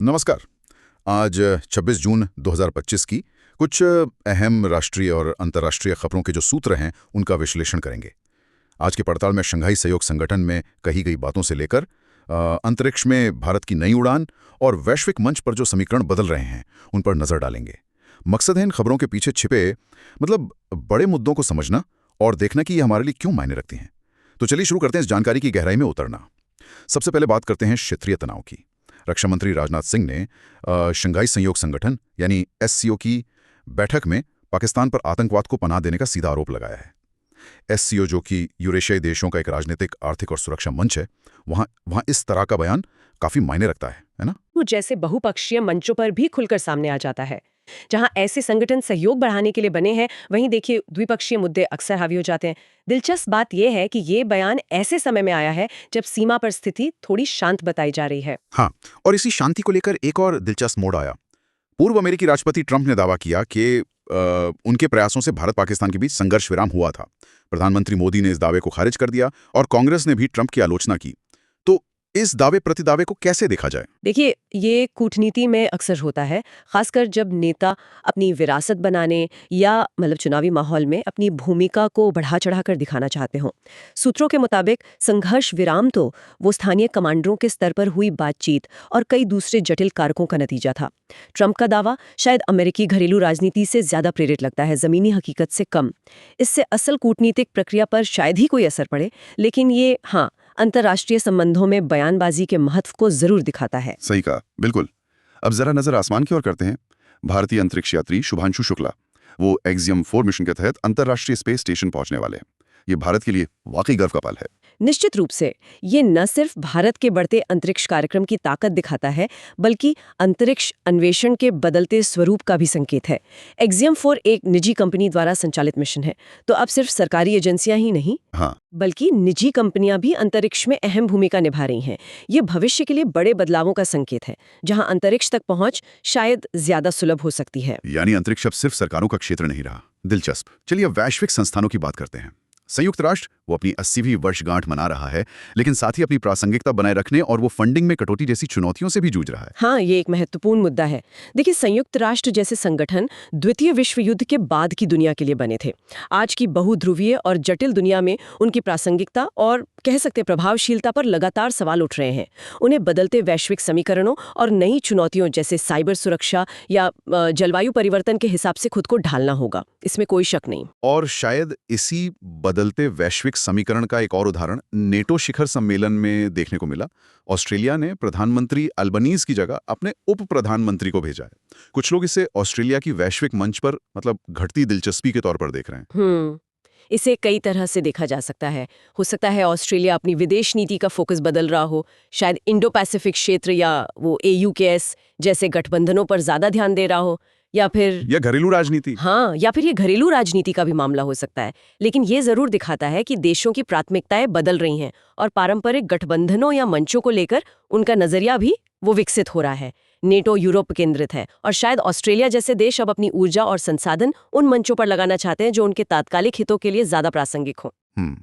नमस्कार। आज 26 जून 2025 की कुछ अहम राष्ट्रीय और अंतर्राष्ट्रीय खबरों के जो सूत्र हैं उनका विश्लेषण करेंगे। आज की पड़ताल में शंघाई सहयोग संगठन में कही गई बातों से लेकर अंतरिक्ष में भारत की नई उड़ान और वैश्विक मंच पर जो समीकरण बदल रहे हैं उन पर नजर डालेंगे। मकसद है इन खबरों के पीछे छिपे बड़े मुद्दों को समझना और देखना कि ये हमारे लिए क्यों मायने रखती हैं। तो चलिए शुरू करते हैं इस जानकारी की गहराई में उतरना। सबसे पहले बात करते हैं क्षेत्रीय तनाव की। रक्षा मंत्री राजनाथ सिंह ने शंघाई सहयोग संगठन यानी एससीओ की बैठक में पाकिस्तान पर आतंकवाद को पनाह देने का सीधा आरोप लगाया है। एससीओ, जो कि यूरेशियाई देशों का एक राजनीतिक, आर्थिक और सुरक्षा मंच है, वहां इस तरह का बयान काफी मायने रखता है ना। वो जैसे बहुपक्षीय मंचों पर भी खुलकर सामने आ जाता है। जहां ऐसे संगठन सहयोग बढ़ाने के लिए बने हैं, वहीं देखिए द्विपक्षीय मुद्दे अक्सर हावी हो जाते हैं। दिलचस्प बात यह है कि ये बयान ऐसे समय में आया है जब सीमा पर स्थिति थोड़ी शांत बताई जा रही है। हाँ, और इसी शांति को लेकर एक और दिलचस्प मोड़ आया। पूर्व अमेरिकी राष्ट्रपति ट्रंप ने दावा किया कि उनके प्रयासों से भारत पाकिस्तान के बीच संघर्ष विराम हुआ था। प्रधानमंत्री मोदी ने इस दावे को खारिज कर दिया और कांग्रेस ने भी ट्रंप की आलोचना की। तो इस दावे प्रति दावे को कैसे देखा जाए? देखिए, ये कूटनीति में अक्सर होता है, खासकर जब नेता अपनी विरासत बनाने या चुनावी माहौल में अपनी भूमिका को बढ़ा चढ़ाकर दिखाना चाहते हों। सूत्रों के मुताबिक संघर्ष विराम तो वो स्थानीय कमांडरों के स्तर पर हुई बातचीत और कई दूसरे जटिल कारकों का नतीजा था। ट्रंप का दावा शायद अमेरिकी घरेलू राजनीति से ज्यादा प्रेरित लगता है, जमीनी हकीकत से कम। इससे असल कूटनीतिक प्रक्रिया पर शायद ही कोई असर पड़े, लेकिन ये अंतर्राष्ट्रीय संबंधों में बयानबाजी के महत्व को जरूर दिखाता है। सही कहा, बिल्कुल। अब जरा नजर आसमान की ओर करते हैं। भारतीय अंतरिक्ष यात्री शुभांशु शुक्ला, वो एक्सियम 4 मिशन के तहत अंतर्राष्ट्रीय स्पेस स्टेशन पहुंचने वाले हैं। ये भारत के लिए वाकई गर्व का पल है। निश्चित रूप से ये न सिर्फ भारत के बढ़ते अंतरिक्ष कार्यक्रम की ताकत दिखाता है, बल्कि अंतरिक्ष अन्वेषण के बदलते स्वरूप का भी संकेत है। एक्सियम 4 एक निजी कंपनी द्वारा संचालित मिशन है, तो अब सिर्फ सरकारी एजेंसियां ही नहीं, बल्कि निजी कंपनियां भी अंतरिक्ष में अहम भूमिका निभा रही हैं। ये भविष्य के लिए बड़े बदलावों का संकेत है, जहां अंतरिक्ष तक पहुंच शायद ज्यादा सुलभ हो सकती है। यानी अंतरिक्ष अब सिर्फ सरकारों का क्षेत्र नहीं रहा। दिलचस्प। चलिए अब वैश्विक संस्थानों की बात करते हैं। संयुक्त राष्ट्र वो अपनी 80वीं वर्षगांठ मना रहा है, लेकिन साथ ही अपनी प्रासंगिकता बनाए रखने और वो फंडिंग में कटौती जैसी चुनौतियों से भी जूझ रहा है। हाँ, ये एक महत्वपूर्ण मुद्दा है। देखिए, संयुक्त राष्ट्र जैसे संगठन द्वितीय विश्व युद्ध के बाद की दुनिया के लिए बने थे। आज की बहुध्रुवीय और जटिल दुनिया में उनकी प्रासंगिकता और कह सकते प्रभावशीलता पर लगातार सवाल उठ रहे हैं। उन्हें बदलते वैश्विक समीकरणों और नई चुनौतियों जैसे साइबर सुरक्षा या जलवायु परिवर्तन के हिसाब से खुद को ढालना होगा, इसमें कोई शक नहीं। और शायद इसी बदलते वैश्विक समीकरण का एक और उदाहरण नेटो शिखर सम्मेलन में देखने को मिला। ऑस्ट्रेलिया ने प्रधानमंत्री अल्बनीज की जगह अपने उप प्रधानमंत्री को भेजा है। कुछ लोग इसे ऑस्ट्रेलिया की वैश्विक मंच पर घटती दिलचस्पी के तौर पर देख रहे हैं। इसे कई तरह से देखा जा सकता है। हो सकता है ऑस्ट्रेलिया अपनी विदेश नीति का फोकस बदल रहा हो, शायद इंडो पैसिफिक क्षेत्र या वो AUKUS जैसे गठबंधनों पर ज्यादा ध्यान दे रहा हो, या फिर घरेलू राजनीति। हाँ, या फिर ये घरेलू राजनीति का भी मामला हो सकता है। लेकिन ये जरूर दिखाता है कि देशों की प्राथमिकताएं बदल रही हैं और पारंपरिक गठबंधनों या मंचों को लेकर उनका नजरिया भी वो विकसित हो रहा है। नेटो यूरोप केंद्रित है और शायद ऑस्ट्रेलिया जैसे देश अब अपनी ऊर्जा और संसाधन उन मंचों पर लगाना चाहते हैं जो उनके तात्कालिक हितों के लिए ज्यादा प्रासंगिक हों।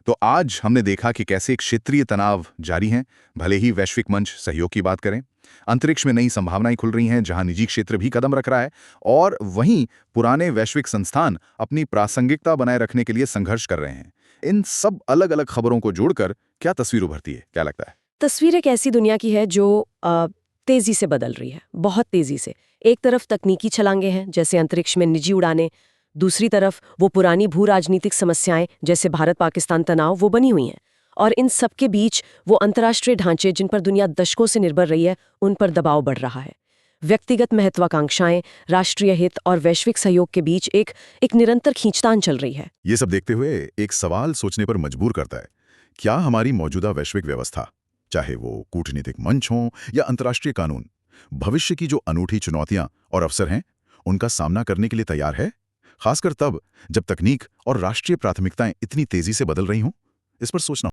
तो आज हमने देखा कि कैसे क्षेत्रीय तनाव जारी हैं, भले ही वैश्विक मंच सहयोग की बात करें। अंतरिक्ष में नई संभावनाएं खुल रही हैं, जहां निजी क्षेत्र भी कदम रख रहा है, और वहीं पुराने वैश्विक संस्थान अपनी प्रासंगिकता बनाए रखने के लिए संघर्ष कर रहे हैं। इन सब अलग अलग खबरों को जोड़कर क्या तस्वीर उभरती है, क्या लगता है? तस्वीर एक ऐसी दुनिया की है जो तेजी से बदल रही है, बहुत तेजी से। एक तरफ तकनीकी छलांगे हैं, जैसे अंतरिक्ष में निजी उड़ानें, दूसरी तरफ वो पुरानी भू राजनीतिक समस्याएं जैसे भारत पाकिस्तान तनाव वो बनी हुई हैं। और इन सब के बीच वो अंतर्राष्ट्रीय ढांचे जिन पर दुनिया दशकों से निर्भर रही है, उन पर दबाव बढ़ रहा है। व्यक्तिगत महत्वाकांक्षाएं, राष्ट्रीय हित और वैश्विक सहयोग के बीच एक निरंतर खींचतान चल रही है। ये सब देखते हुए एक सवाल सोचने पर मजबूर करता है। क्या हमारी मौजूदा वैश्विक व्यवस्था, चाहे वो कूटनीतिक मंच हो या अंतर्राष्ट्रीय कानून, भविष्य की जो अनूठी चुनौतियां और अवसर हैं, उनका सामना करने के लिए तैयार है? खासकर तब जब तकनीक और राष्ट्रीय प्राथमिकताएं इतनी तेजी से बदल रही हों। इस पर सोचना